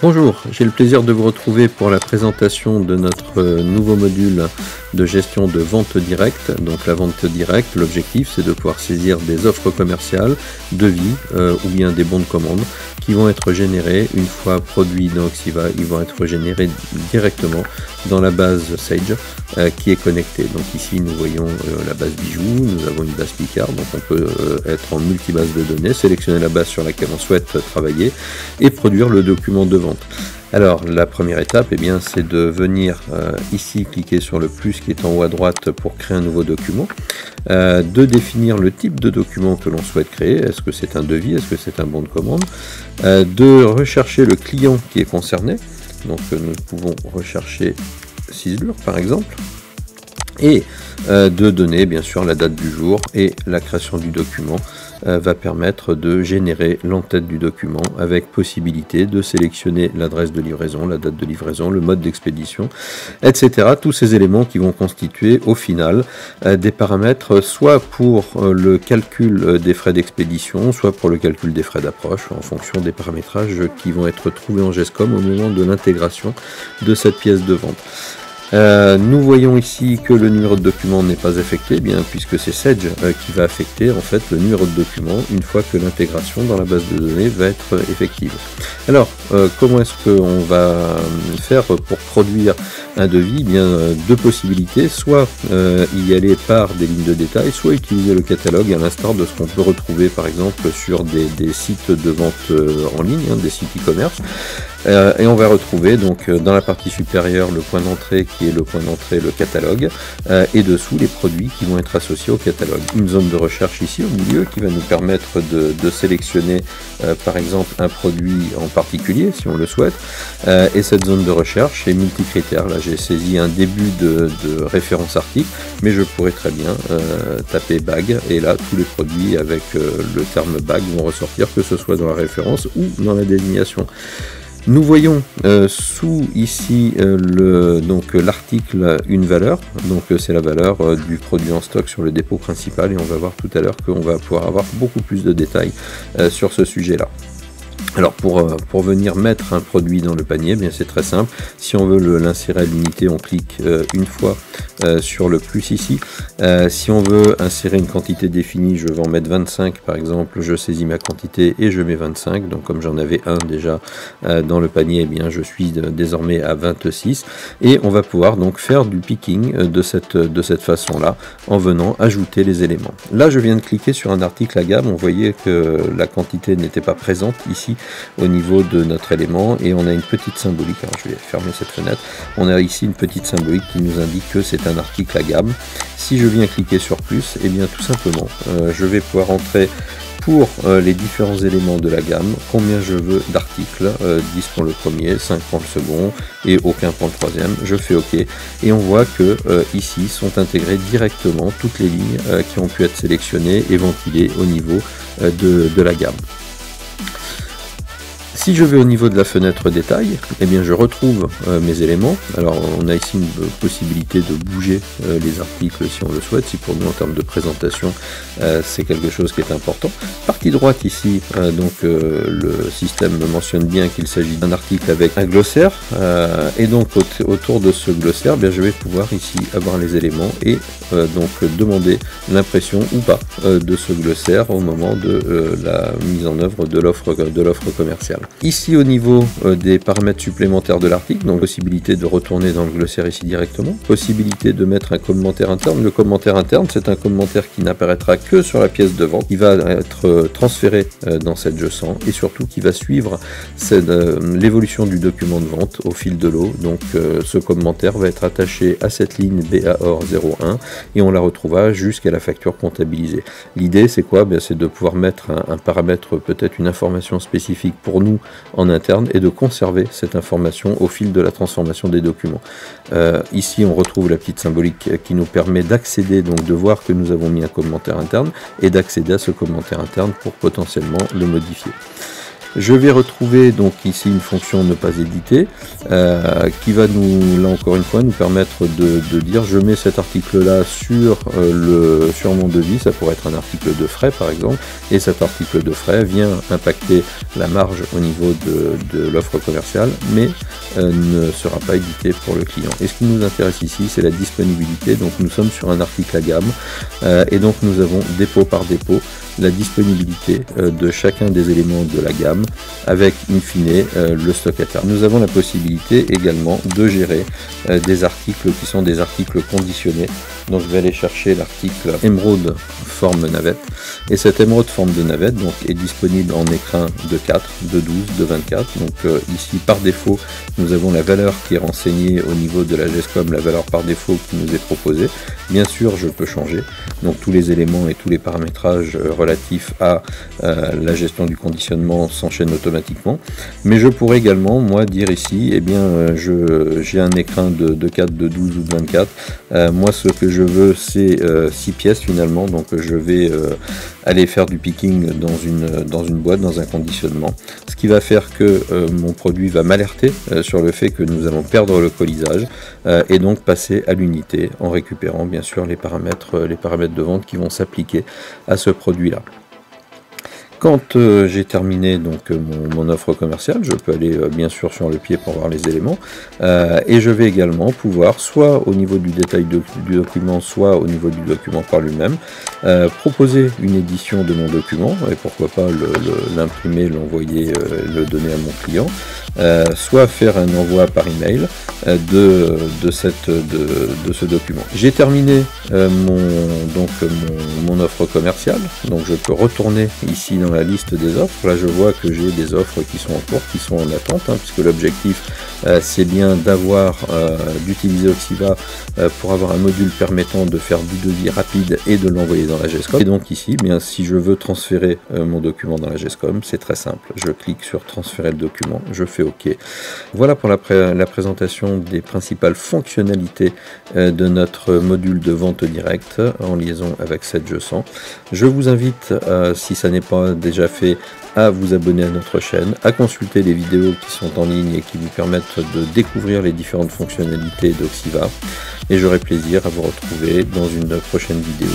Bonjour, j'ai le plaisir de vous retrouver pour la présentation de notre nouveau module de gestion de vente directe. Donc la vente directe, l'objectif c'est de pouvoir saisir des offres commerciales, devis ou bien des bons de commande qui vont être générés une fois produits dans Oxiva. Ils vont être générés directement dans la base Sage qui est connectée. Donc ici nous voyons la base bijoux, nous avons une base Picard, donc on peut être en multibase de données, sélectionner la base sur laquelle on souhaite travailler et produire le document de vente. Alors la première étape, eh bien, c'est de venir ici cliquer sur le plus qui est en haut à droite pour créer un nouveau document, de définir le type de document que l'on souhaite créer, est-ce que c'est un devis, est-ce que c'est un bon de commande, de rechercher le client qui est concerné, donc nous pouvons rechercher Ciselure par exemple, et de donner bien sûr la date du jour, et la création du document va permettre de générer l'entête du document avec possibilité de sélectionner l'adresse de livraison, la date de livraison, le mode d'expédition, etc. Tous ces éléments qui vont constituer au final des paramètres soit pour le calcul des frais d'expédition, soit pour le calcul des frais d'approche en fonction des paramétrages qui vont être trouvés en GESCOM au moment de l'intégration de cette pièce de vente. Nous voyons ici que le numéro de document n'est pas affecté, bien puisque c'est Sage qui va affecter en fait le numéro de document une fois que l'intégration dans la base de données va être effective. Alors comment est-ce qu'on va faire pour produire un devis? Bien deux possibilités, soit y aller par des lignes de détail, soit utiliser le catalogue à l'instar de ce qu'on peut retrouver par exemple sur des sites de vente en ligne, des sites e-commerce. Et on va retrouver donc dans la partie supérieure le point d'entrée qui est le point d'entrée, le catalogue, et dessous les produits qui vont être associés au catalogue. Une zone de recherche ici au milieu qui va nous permettre de sélectionner par exemple un produit en particulier si on le souhaite, et cette zone de recherche est multicritère. Là j'ai saisi un début de référence article, mais je pourrais très bien taper bag, et là tous les produits avec le terme bag vont ressortir, que ce soit dans la référence ou dans la désignation. Nous voyons sous ici l'article une valeur, donc c'est la valeur du produit en stock sur le dépôt principal, et on va voir tout à l'heure qu'on va pouvoir avoir beaucoup plus de détails sur ce sujet-là. Alors pour venir mettre un produit dans le panier, bien c'est très simple. Si on veut l'insérer à l'unité, on clique une fois sur le plus ici. Si on veut insérer une quantité définie, je vais en mettre 25 par exemple, je saisis ma quantité et je mets 25. Donc comme j'en avais un déjà dans le panier, eh bien je suis désormais à 26, et on va pouvoir donc faire du picking de cette façon-là en venant ajouter les éléments. Là je viens de cliquer sur un article à gamme, on voyait que la quantité n'était pas présente ici au niveau de notre élément, et on a une petite symbolique. Alors je vais fermer cette fenêtre. On a ici une petite symbolique qui nous indique que c'est un article à gamme. Si je viens cliquer sur plus, et bien tout simplement je vais pouvoir entrer pour les différents éléments de la gamme combien je veux d'articles, 10 pour le premier, 5 pour le second et aucun pour le troisième. Je fais OK, et on voit que ici sont intégrées directement toutes les lignes qui ont pu être sélectionnées et ventilées au niveau de la gamme. Si je vais au niveau de la fenêtre détail, eh bien je retrouve mes éléments. Alors on a ici une possibilité de bouger les articles si on le souhaite, si pour nous en termes de présentation c'est quelque chose qui est important. Partie droite ici, le système me mentionne bien qu'il s'agit d'un article avec un glossaire, et donc autour de ce glossaire, bien, je vais pouvoir ici avoir les éléments et demander l'impression ou pas de ce glossaire au moment de la mise en œuvre de l'offre commerciale. Ici au niveau des paramètres supplémentaires de l'article, donc possibilité de retourner dans le glossaire ici directement, possibilité de mettre un commentaire interne. Le commentaire interne, c'est un commentaire qui n'apparaîtra que sur la pièce de vente, qui va être transféré dans cette JSON, et surtout qui va suivre l'évolution du document de vente au fil de l'eau. Donc ce commentaire va être attaché à cette ligne BAOR 01 et on la retrouvera jusqu'à la facture comptabilisée. L'idée c'est quoi? C'est de pouvoir mettre un paramètre, peut-être une information spécifique pour nous en interne, et de conserver cette information au fil de la transformation des documents. Ici on retrouve la petite symbolique qui nous permet d'accéder, donc de voir que nous avons mis un commentaire interne et d'accéder à ce commentaire interne pour potentiellement le modifier. Je vais retrouver donc ici une fonction ne pas éditer qui va nous, là encore une fois, nous permettre de dire je mets cet article là sur mon devis. Ça pourrait être un article de frais par exemple, et cet article de frais vient impacter la marge au niveau de l'offre commerciale, mais ne sera pas édité pour le client. Et ce qui nous intéresse ici, c'est la disponibilité. Donc nous sommes sur un article à gamme et donc nous avons dépôt par dépôt la disponibilité de chacun des éléments de la gamme avec in fine le stock à terme. Nous avons la possibilité également de gérer des articles qui sont des articles conditionnés. Donc je vais aller chercher l'article émeraude forme navette, et cette émeraude forme de navette donc est disponible en écrin de 4, de 12, de 24. Donc ici par défaut nous avons la valeur qui est renseignée au niveau de la GESCOM, la valeur par défaut qui nous est proposée. Bien sûr je peux changer, donc tous les éléments et tous les paramétrages relatifs à la gestion du conditionnement s'enchaînent automatiquement, mais je pourrais également moi dire ici, eh bien j'ai un écrin de 4, de 12 ou de 24, moi ce que je veux c'est 6 pièces finalement, donc je vais aller faire du picking dans une boîte, dans un conditionnement, ce qui va faire que mon produit va m'alerter sur le fait que nous allons perdre le colisage et donc passer à l'unité en récupérant bien sûr les paramètres de vente qui vont s'appliquer à ce produit là. Quand j'ai terminé donc mon offre commerciale, je peux aller bien sûr sur le pied pour voir les éléments et je vais également pouvoir, soit au niveau du détail du document, soit au niveau du document par lui-même, proposer une édition de mon document et pourquoi pas l'imprimer, l'envoyer, le donner à mon client, soit faire un envoi par email de ce document. J'ai terminé mon offre commerciale, donc je peux retourner ici dans la liste des offres. Là je vois que j'ai des offres qui sont en cours, qui sont en attente, puisque l'objectif c'est bien d'utiliser Oxiva pour avoir un module permettant de faire du devis rapide et de l'envoyer dans la GESCOM. Et donc ici, bien, si je veux transférer mon document dans la GESCOM, c'est très simple. Je clique sur transférer le document, je fais OK. Voilà pour la présentation des principales fonctionnalités de notre module de vente directe en liaison avec 7Je100. Je vous invite, si ça n'est pas déjà fait, à vous abonner à notre chaîne, à consulter les vidéos qui sont en ligne et qui vous permettent de découvrir les différentes fonctionnalités d'Oxiva. Et j'aurai plaisir à vous retrouver dans une prochaine vidéo.